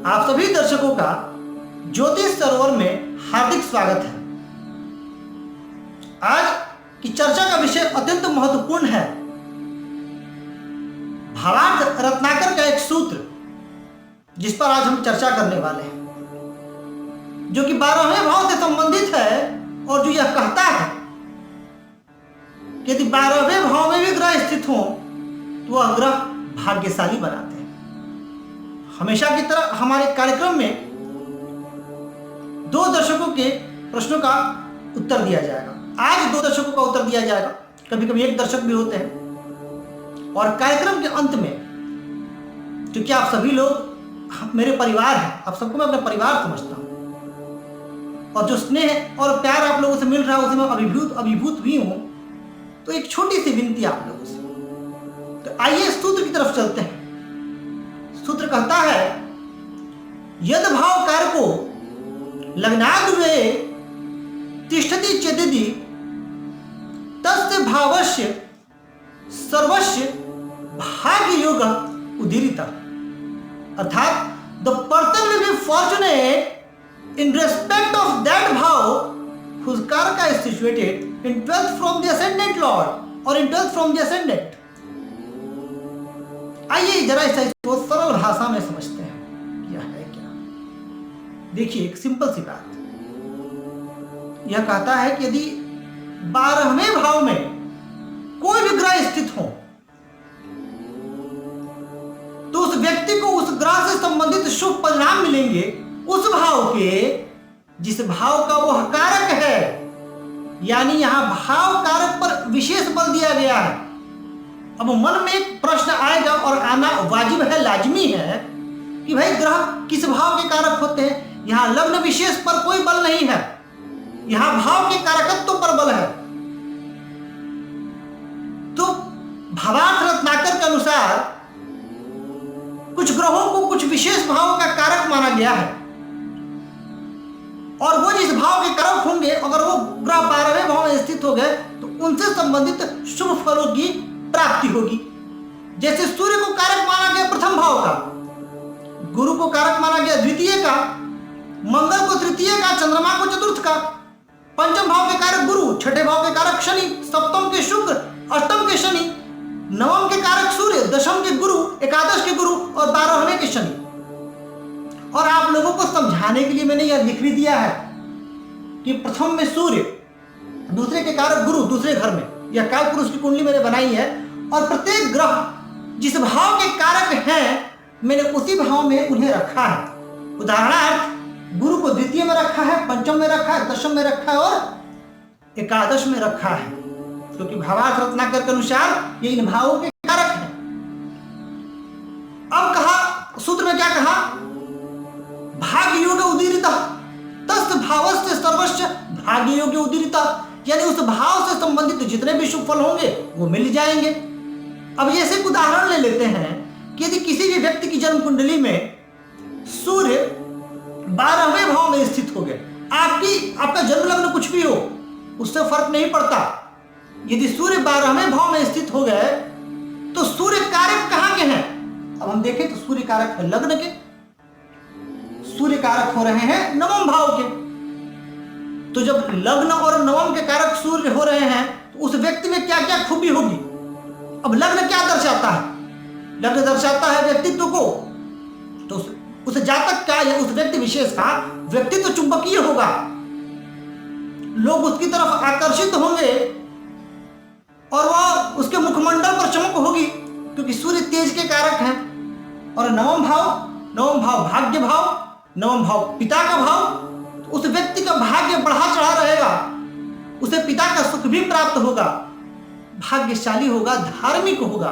आप सभी दर्शकों का ज्योतिष सरोवर में हार्दिक स्वागत है। आज की चर्चा का विषय अत्यंत महत्वपूर्ण है। भावार्थ रत्नाकर का एक सूत्र जिस पर आज हम चर्चा करने वाले हैं, जो कि 12वें भाव से संबंधित है और जो यह कहता है कि यदि 12वें भाव में भी ग्रह स्थित हो तो वह ग्रह भाग्यशाली बनाते हैं। हमेशा की तरह हमारे कार्यक्रम में 2 दर्शकों के प्रश्नों का उत्तर दिया जाएगा। आज 2 दर्शकों का उत्तर दिया जाएगा, कभी कभी 1 दर्शक भी होते हैं। और कार्यक्रम के अंत में, क्योंकि आप सभी लोग मेरे परिवार हैं, आप सबको मैं अपना परिवार समझता हूं और जो स्नेह और प्यार आप लोगों से मिल रहा है उसे मैं अभिभूत भी हूं, तो एक छोटी सी विनती आप लोगों से। तो आइए सूत्र की तरफ चलते हैं। सूत्र कहता है, यद भाव कारको लग्नाद्वे तिष्ठति चेदिति तस्य भावस्य सर्वस्य भाग्य योग उदीरिता। अर्थात the person will be fortunate in respect of that भाव whose कारका is situated in 12th from the ascendant lord or in 12th from the ascendant। आइए जरा इसको सरल भाषा में समझते हैं, यह है क्या। देखिए, एक सिंपल सी बात, यह कहता है कि यदि 12वें भाव में कोई भी ग्रह स्थित हो तो उस व्यक्ति को उस ग्रह से संबंधित शुभ परिणाम मिलेंगे उस भाव के जिस भाव का वह कारक है। यानी यहां भाव कारक पर विशेष बल दिया गया है। अब मन में एक प्रश्न आएगा और आना वाजिब है, लाजमी है कि भाई ग्रह किस भाव के कारक होते हैं। यहां लग्न विशेष पर कोई बल नहीं है, यहां भाव के कारकत्व पर बल है। तो भावार्थ रत्नाकर के अनुसार कुछ ग्रहों को कुछ विशेष भावों का कारक माना गया है और वो जिस भाव के कारक होंगे, अगर वो ग्रह 12वें भाव में स्थित हो गए तो उनसे संबंधित शुभ फलों की प्राप्ति होगी। जैसे सूर्य को कारक माना गया प्रथम भाव का, गुरु को कारक माना गया द्वितीय का, मंगल को तृतीय का, चंद्रमा को चतुर्थ का, पंचम भाव के कारक गुरु, छठे भाव के कारक शनि, सप्तम के शुक्र, अष्टम के शनि, नवम के कारक सूर्य, दशम के गुरु, एकादश के गुरु और 12वें के शनि। और आप लोगों को समझाने के लिए मैंने यह लिख भी दिया है कि प्रथम में सूर्य, दूसरे के कारक गुरु दूसरे घर में, यह काल पुरुष की कुंडली मैंने बनाई है। और प्रत्येक ग्रह जिस भाव के कारक हैं मैंने उसी भाव में उन्हें रखा है। उदाहरणार्थ गुरु को द्वितीय में रखा है, पंचम में रखा है, दशम में रखा है और एकादश में रखा है, क्योंकि भावार्थ रत्नाकर के अनुसार ये इन भावों के कारक हैं। अब कहा सूत्र में, क्या कहा, भाग्य योग उदीरिता तस्य भावस्य सर्वस्य भाग्य योग उदीरिता। यानी उस भाव से संबंधित जितने भी शुभ फल होंगे वो मिल जाएंगे। अब जैसे एक उदाहरण ले लेते हैं कि यदि किसी भी व्यक्ति की जन्म कुंडली में सूर्य 12वें भाव में स्थित हो गए, आपका जन्म लग्न कुछ भी हो उससे फर्क नहीं पड़ता। यदि सूर्य 12वें भाव में स्थित हो गए तो सूर्य कारक कहां के हैं। अब हम देखें तो सूर्य कारक है लग्न के, सूर्य कारक हो रहे हैं नवम भाव के। तो जब लग्न और नवम के कारक सूर्य हो रहे हैं तो उस व्यक्ति में क्या क्या खूबी होगी। अब लग्न क्या दर्शाता है, लग्न दर्शाता है व्यक्तित्व को। तो उस जातक का या उस व्यक्ति विशेष का व्यक्तित्व चुंबकीय होगा, लोग उसकी तरफ आकर्षित होंगे और वह उसके मुखमंडल पर चमक होगी, क्योंकि सूर्य तेज के कारक हैं। और नवम भाव भाग्य भाव, नवम भाव पिता का भाव, तो उस व्यक्ति का भाग्य बढ़ा चढ़ा रहेगा, उसे पिता का सुख भी प्राप्त होगा, भाग्यशाली होगा, धार्मिक होगा।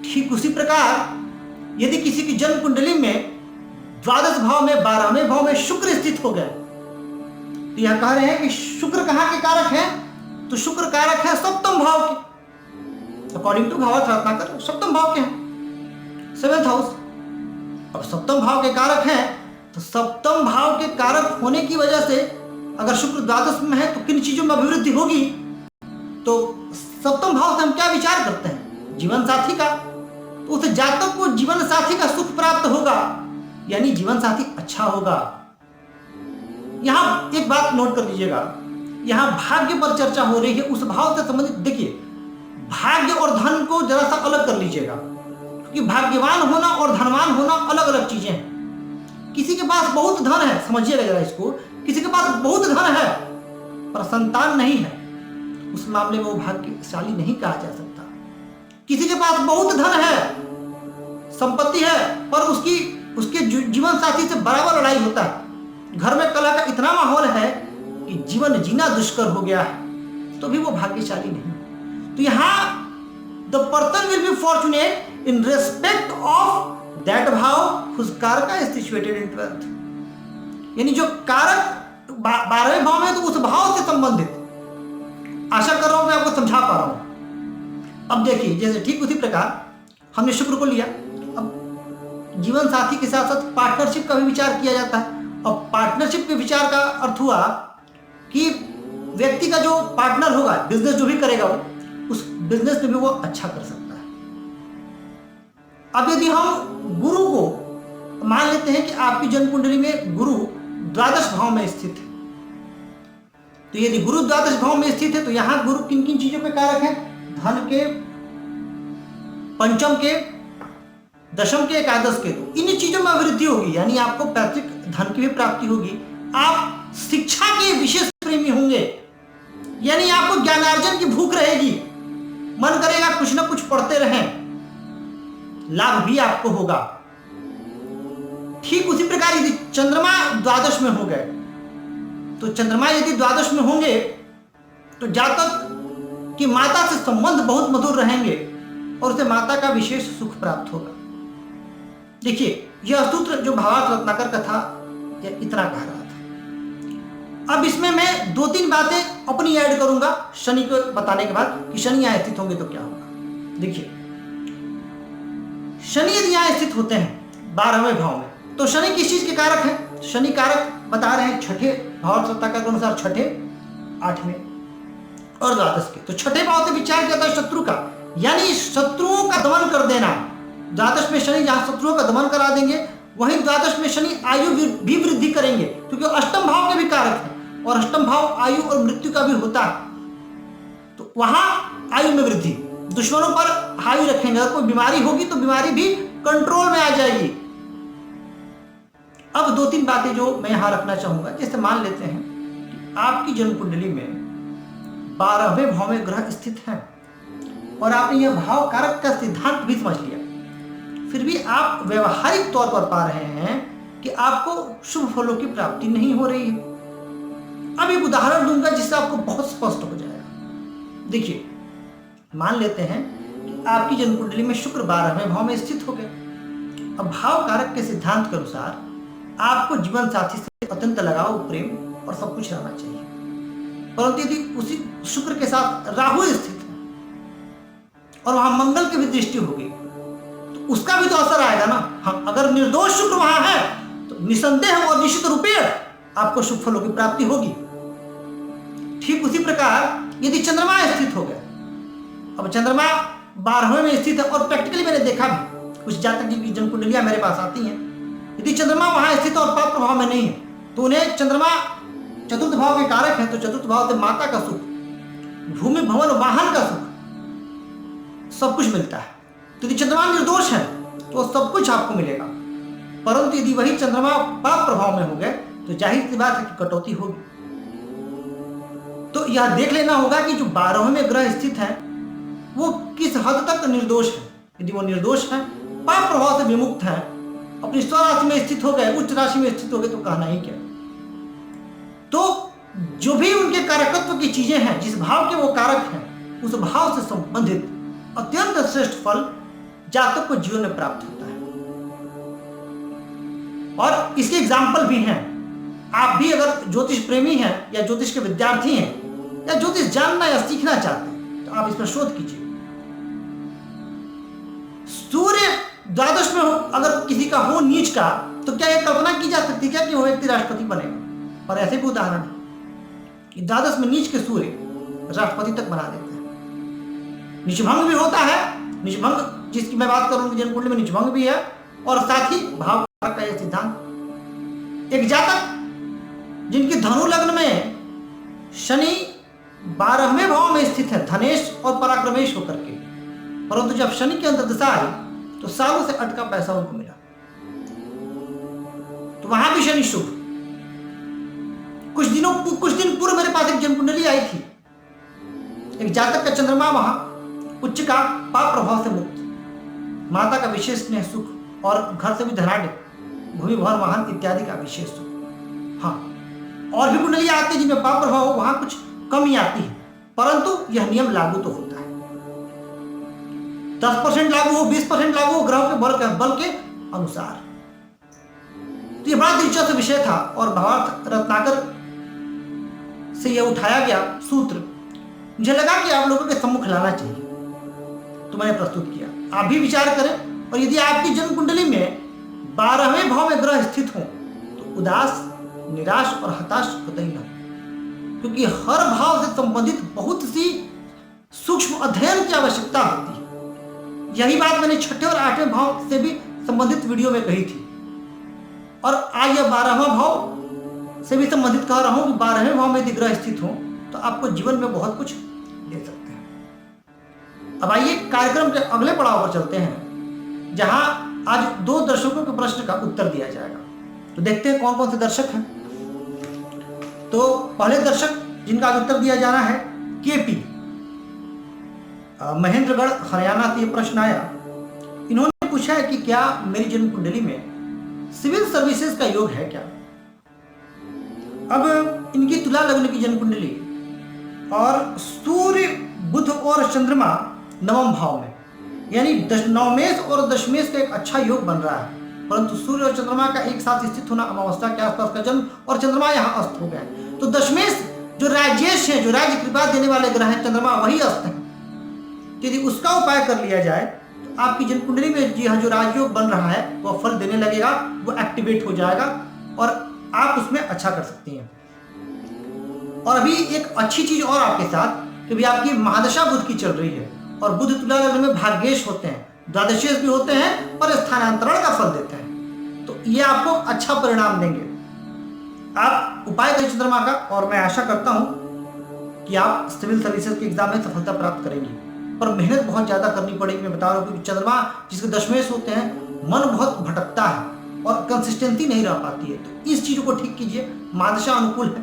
ठीक उसी प्रकार यदि किसी की जन्म कुंडली में द्वादश भाव में 12वें भाव में शुक्र स्थित हो गए तो यह कह रहे हैं कि शुक्र कहां के कारक हैं, तो शुक्र कारक है सप्तम भाव के। अकॉर्डिंग टू भावार्थ रत्नाकर सप्तम भाव के हैं, 7th हाउस। अब सप्तम भाव के कारक हैं तो सप्तम भाव के कारक होने की वजह से अगर शुक्र द्वादश में है तो किन चीजों में अभिवृद्धि होगी। तो सप्तम भाव से हम क्या विचार करते हैं, जीवन साथी का। तो उस जातक को जीवन साथी का सुख प्राप्त होगा, यानी जीवन साथी अच्छा होगा। यहां एक बात नोट कर लीजिएगा, यहां भाग्य पर चर्चा हो रही है, उस भाव से संबंधित। देखिए, भाग्य और धन को जरा सा अलग कर लीजिएगा, क्योंकि भाग्यवान होना और धनवान होना अलग अलग चीजें हैं। किसी के पास बहुत धन है, समझिएगा जरा इसको, किसी के पास बहुत धन है पर संतान नहीं है, उस मामले में वो भाग्यशाली नहीं कहा जा सकता। किसी के पास बहुत धन है, संपत्ति है, पर उसके जीवन साथी से बराबर लड़ाई होता है, घर में कलह का इतना माहौल है कि जीवन जीना दुष्कर हो गया है, तो भी वो भाग्यशाली नहीं। तो यहां the person will be fortunate in respect of that भाव हुज कारक इज सिचुएटेड इन 12th। यानी जो कारक 12वें भाव में, तो उस भाव से संबंधित। आशा कर रहा हूं मैं आपको समझा पा रहा हूं। अब देखिए, जैसे ठीक उसी प्रकार हमने शुक्र को लिया, अब जीवन साथी के साथ साथ पार्टनरशिप का भी विचार किया जाता है। अब पार्टनरशिप के विचार का अर्थ हुआ कि व्यक्ति का जो पार्टनर होगा, बिजनेस जो भी करेगा वो, उस बिजनेस में भी वो अच्छा कर सकता है। अब यदि हम गुरु को मान लेते हैं कि आपकी जन्म कुंडली में गुरु द्वादश भाव में स्थित है, तो यदि गुरु द्वादश भाव में स्थित है तो यहां गुरु किन किन चीजों के कारक है? धन के, पंचम के, दशम के, एकादश के। तो इन चीजों में वृद्धि होगी, यानी आपको पैतृक धन की भी प्राप्ति होगी। आप शिक्षा के विशेष प्रेमी होंगे, यानी आपको ज्ञानार्जन की भूख रहेगी, मन करेगा कुछ ना कुछ पढ़ते रहें, लाभ भी आपको होगा। ठीक उसी प्रकार यदि चंद्रमा द्वादश में हो गए, तो चंद्रमा यदि द्वादश में होंगे तो जातक की माता से संबंध बहुत मधुर रहेंगे और उसे माता का विशेष सुख प्राप्त होगा। देखिए, यह सूत्र जो भावार्थ रत्नाकर का था, यह इतना कह रहा था। अब इसमें मैं 2-3 बातें अपनी ऐड करूंगा शनि को बताने के बाद कि शनि यहां स्थित होंगे तो क्या होगा। देखिए, शनि यदि यहां स्थित होते हैं 12वें भाव में, तो शनि किस चीज के कारक हैं? शनि कारक बता रहे हैं छठे भावार्थ रत्नाकर के अनुसार, छठे, 8वें और द्वादश के। तो छठे भाव से विचार किया था शत्रु का, यानी शत्रुओं का दमन कर देना। द्वादश में शनि जहां शत्रुओं का दमन करा देंगे, वहीं द्वादश में शनि आयु भी वृद्धि करेंगे, क्योंकि अष्टम भाव के भी कारक हैं और अष्टम भाव आयु और मृत्यु का भी होता है। तो वहां आयु में वृद्धि, दुश्मनों पर हावी रखेंगे। अगर कोई बीमारी होगी तो बीमारी भी कंट्रोल में आ जाएगी। अब 2-3 बातें जो मैं यहां रखना चाहूंगा, जैसे मान लेते हैं कि आपकी जन्म कुंडली में 12वें भाव में ग्रह स्थित है और आपने यह भाव कारक का सिद्धांत भी समझ लिया, फिर भी आप व्यवहारिक तौर पर पा रहे हैं कि आपको शुभ फलों की प्राप्ति नहीं हो रही है। अब एक उदाहरण दूंगा जिससे आपको बहुत स्पष्ट हो जाएगा। देखिए, मान लेते हैं कि आपकी जन्म कुंडली में शुक्र 12वें भाव में स्थित हो गए। अब भाव कारक के सिद्धांत के अनुसार आपको जीवन साथी से अत्यंत लगाव, प्रेम और सब कुछ रहना चाहिए, परंतु यदि उसी शुक्र के साथ राहु स्थित है और वहां मंगल की भी दृष्टि होगी, तो उसका भी तो असर आएगा ना। हाँ, अगर निर्दोष शुक्र वहां है तो निसंदेह और निश्चित रूपेण आपको शुभ फलों की प्राप्ति होगी। ठीक उसी प्रकार यदि चंद्रमा स्थित हो गया, अब चंद्रमा 12वें में स्थित है और प्रैक्टिकली मैंने देखा भी, कुछ जातक की जन्म कुंडलियां मेरे पास आती हैं, यदि चंद्रमा वहां स्थित और पाप प्रभाव में नहीं है, तो उन्हें चंद्रमा चतुर्थ भाव के कारक है, तो चतुर्थ भाव से माता का सुख, भूमि भवन वाहन का सुख, सब कुछ मिलता है। तो यदि चंद्रमा निर्दोष है तो सब कुछ आपको मिलेगा, परंतु यदि वही चंद्रमा पाप प्रभाव में हो गए तो जाहिर सी बात है कि कटौती होगी। तो यह देख लेना होगा कि जो 12वें में ग्रह स्थित है वो किस हद तक निर्दोष है। यदि वो निर्दोष है, पाप प्रभाव से विमुक्त है, अपनी स्वराशि में स्थित हो गए, उच्च राशि में स्थित हो गए, तो कहना ही क्या। तो जो भी उनके कारकत्व की चीजें हैं, जिस भाव के वो कारक हैं, उस भाव से संबंधित अत्यंत श्रेष्ठ फल जातक को जीवन में प्राप्त होता है। और इसके एग्जाम्पल भी हैं। आप भी अगर ज्योतिष प्रेमी हैं या ज्योतिष के विद्यार्थी हैं या ज्योतिष जानना या सीखना चाहते हैं, तो आप इस पर शोध कीजिए। सूर्य द्वादश में हो, अगर किसी का हो नीच का, तो क्या यह कल्पना की जा सकती है कि वो व्यक्ति राष्ट्रपति बनेगा? और ऐसे भी उदाहरण है कि द्वादश में नीच के सूर्य राष्ट्रपति तक बना देते हैं। निचभंग भी होता है, निचभंग जिसकी मैं बात करूंगी जन्म कुंडली में निचभंग भी है, और साथ ही भाव का यह सिद्धांत। एक जातक जिनकी धनु लग्न में शनि 12वें भाव में स्थित है, धनेश और पराक्रमेश होकर के, परंतु जब शनि की अंतर्दशा आई तो सालों से अटका पैसा उनको मिला, तो वहां भी शनि शुभ। कुछ दिन पूर्व मेरे पास एक जन्म कुंडली आई थी, एक जातक का चंद्रमा वहां उच्च का पाप प्रभाव से मुक्त, माता का विशेष स्नेह सुख और घर से भी धनाढ़, भूमि भवन वाहन इत्यादि का विशेष सुख। हाँ, और भी कुंडली आती है जिनमें पाप प्रभाव हो, वहां कुछ कमी आती है, परंतु यह नियम लागू तो होता है। 10% लागू हो, 20% लागू हो, ग्रह के बल के अनुसार। तो यह बड़ा दिलचस्प विषय था और भावार्थ रत्नाकर से यह उठाया गया सूत्र मुझे लगा कि आप लोगों के सम्मुख लाना चाहिए, तो मैंने प्रस्तुत किया। आप भी विचार करें, और यदि आपकी जन्म कुंडली में 12वें भाव में ग्रह स्थित हो तो उदास, निराश और हताश कतई न, क्योंकि हर भाव से संबंधित बहुत सी सूक्ष्म अध्ययन की आवश्यकता होती है। यही बात मैंने 6ठे और 8वें भाव से भी संबंधित वीडियो में कही थी, और आज यह 12वां भाव से भी संबंधित कह रहा हूं कि 12वें भाव में यदि ग्रह स्थित हो तो आपको जीवन में बहुत कुछ दे सकते हैं। अब आइए कार्यक्रम के अगले पड़ाव पर चलते हैं, जहां आज 2 दर्शकों के प्रश्न का उत्तर दिया जाएगा। तो देखते हैं कौन कौन से दर्शक हैं। तो पहले दर्शक जिनका आज उत्तर दिया जाना है, केपी महेंद्रगढ़ हरियाणा से ये प्रश्न आया। इन्होंने पूछा है कि क्या मेरी जन्म कुंडली में सिविल सर्विसेज का योग है क्या। अब इनकी तुला लग्न की जन्म कुंडली और सूर्य, बुध और चंद्रमा 9वें भाव में, यानी नवमेश और दशमेश का एक अच्छा योग बन रहा है, परंतु सूर्य और चंद्रमा का एक साथ स्थित होना, अमावस्या के आसपास का जन्म, और चंद्रमा यहाँ अस्त हो गया, तो दशमेश जो राजेश है, जो राज्य कृपा देने वाले ग्रह हैं, चंद्रमा वही अस्त है। यदि उसका उपाय कर लिया जाए तो आपकी जन्म कुंडली में जी हाँ जो राजयोग बन रहा है वह फल देने लगेगा, वो एक्टिवेट हो जाएगा और आप उसमें अच्छा कर सकती हैं। और अभी एक अच्छी चीज और आपके साथ कि भी आपकी महादशा बुध की चल रही है, और बुध तुला लग्न में भाग्येश होते हैं, द्वादशेश भी होते हैं और स्थानांतरण का फल देते हैं, तो ये आपको अच्छा परिणाम देंगे। आप उपाय करें चंद्रमा का, और मैं आशा करता हूं कि आप सिविल सर्विसेज के एग्जाम में सफलता प्राप्त करेंगे, पर मेहनत बहुत ज्यादा करनी पड़ेगी। मैं बता रहा हूँ क्योंकि चंद्रमा जिसके दशमेश होते हैं, मन बहुत भटकता है और कंसिस्टेंसी नहीं रह पाती है, तो इस चीज को ठीक कीजिए। महादशा अनुकूल है,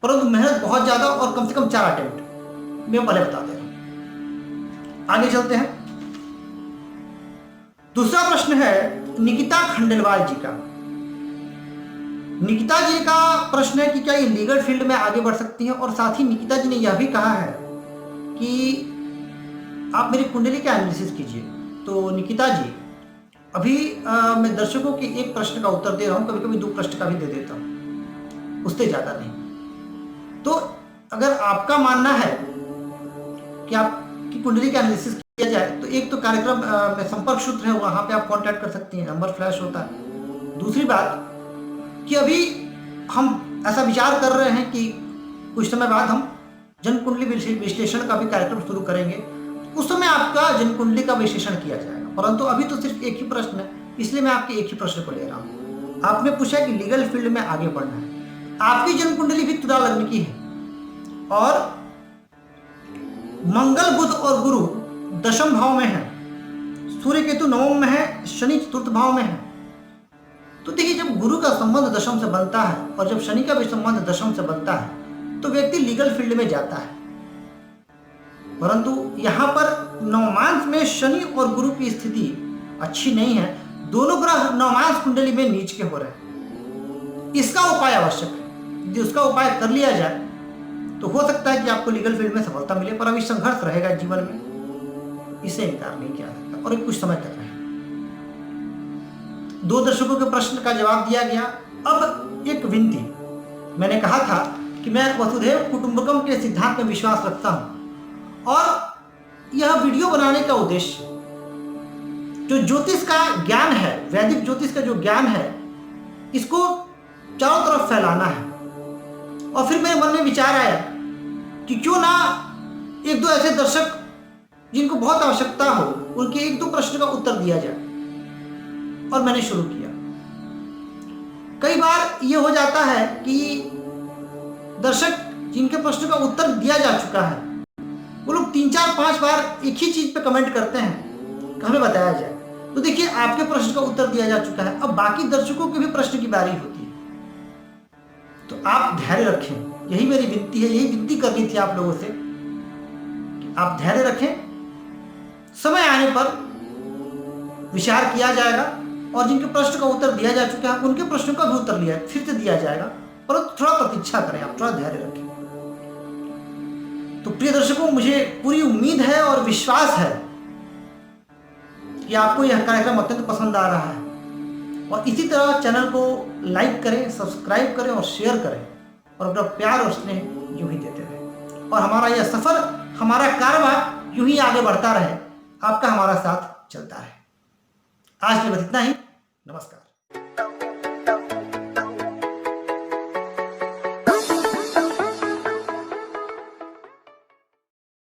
परंतु मेहनत बहुत ज्यादा और कम से कम 4 अटेम्प्ट मैं पहले बता दे रहा हूं। आगे चलते हैं। दूसरा प्रश्न है निकिता खंडेलवाल जी का। निकिता जी का प्रश्न है कि क्या ये लीगल फील्ड में आगे बढ़ सकती हैं, और साथ ही निकिता जी ने यह भी कहा है कि आप मेरी कुंडली का एनालिसिस कीजिए। तो निकिता जी, अभी मैं दर्शकों के एक प्रश्न का उत्तर दे रहा हूं, कभी कभी 2 प्रश्न का भी दे देता हूं, उससे ज्यादा नहीं। तो अगर आपका मानना है कि आपकी कुंडली का एनालिसिस किया जाए तो एक तो कार्यक्रम में संपर्क सूत्र है, वहां पे आप कांटेक्ट कर सकती हैं, नंबर फ्लैश होता है। दूसरी बात कि अभी हम ऐसा विचार कर रहे हैं कि कुछ समय बाद हम जन्म कुंडली विश्लेषण का भी कार्यक्रम शुरू करेंगे, उस समय आपका जन्म कुंडली का विश्लेषण किया जाएगा, परंतु अभी तो सिर्फ एक ही प्रश्न है, इसलिए मैं आपके एक ही प्रश्न को ले रहा हूँ। आपने पूछा कि लीगल फील्ड में आगे बढ़ना है। आपकी जन्म कुंडली भी तुला लग्न की है, और मंगल, बुध और गुरु 10वें भाव में है, सूर्य केतु 9वें में है, शनि 4th भाव में है। तो देखिए, जब गुरु का संबंध 10वें से बनता है और जब शनि का भी संबंध 10वें से बनता है तो व्यक्ति लीगल फील्ड में जाता है, परंतु यहां पर नवमांश में शनि और गुरु की स्थिति अच्छी नहीं है, दोनों ग्रह नवमांश कुंडली में नीच के हो रहे हैं। इसका उपाय आवश्यक है, यदि उसका उपाय कर लिया जाए तो हो सकता है कि आपको लीगल फील्ड में सफलता मिले, पर अभी संघर्ष रहेगा जीवन में, इसे इनकार नहीं किया जाता, और कुछ समय तक रहे। 2 दर्शकों के प्रश्न का जवाब दिया गया। अब एक विनती, मैंने कहा था कि मैं वसुधैव कुटुंबकम के सिद्धांत में विश्वास रखता हूं, और यह वीडियो बनाने का उद्देश्य जो ज्योतिष का ज्ञान है, वैदिक ज्योतिष का जो ज्ञान है, इसको चारों तरफ फैलाना है। और फिर मेरे मन में विचार आया कि क्यों ना 1-2 ऐसे दर्शक जिनको बहुत आवश्यकता हो, उनके 1-2 प्रश्न का उत्तर दिया जाए, और मैंने शुरू किया। कई बार ये हो जाता है कि दर्शक जिनके प्रश्न का उत्तर दिया जा चुका है वो लोग 3-4-5 बार एक ही चीज पे कमेंट करते हैं कि हमें बताया जाए। तो देखिए, आपके प्रश्न का उत्तर दिया जा चुका है, अब बाकी दर्शकों के भी प्रश्न की बारी होती है। तो आप धैर्य रखें, यही मेरी विनती है, यही विनती करनी थी आप लोगों से कि आप धैर्य रखें। समय आने पर विचार किया जाएगा और जिनके प्रश्न का उत्तर दिया जा चुका है उनके प्रश्नों का भी उत्तर फिर से दिया जाएगा, परंतु थोड़ा प्रतीक्षा करें, आप थोड़ा धैर्य रखें। तो प्रिय दर्शकों, मुझे पूरी उम्मीद है और विश्वास है कि आपको यह कार्यक्रम अत्यंत पसंद आ रहा है और इसी तरह चैनल को लाइक करें, सब्सक्राइब करें और शेयर करें और अपना प्यार और स्नेह यूं ही देते रहें और हमारा यह सफर, हमारा कारवां यूं ही आगे बढ़ता रहे, आपका हमारा साथ चलता रहे। आज के लिए बस इतना ही। नमस्कार।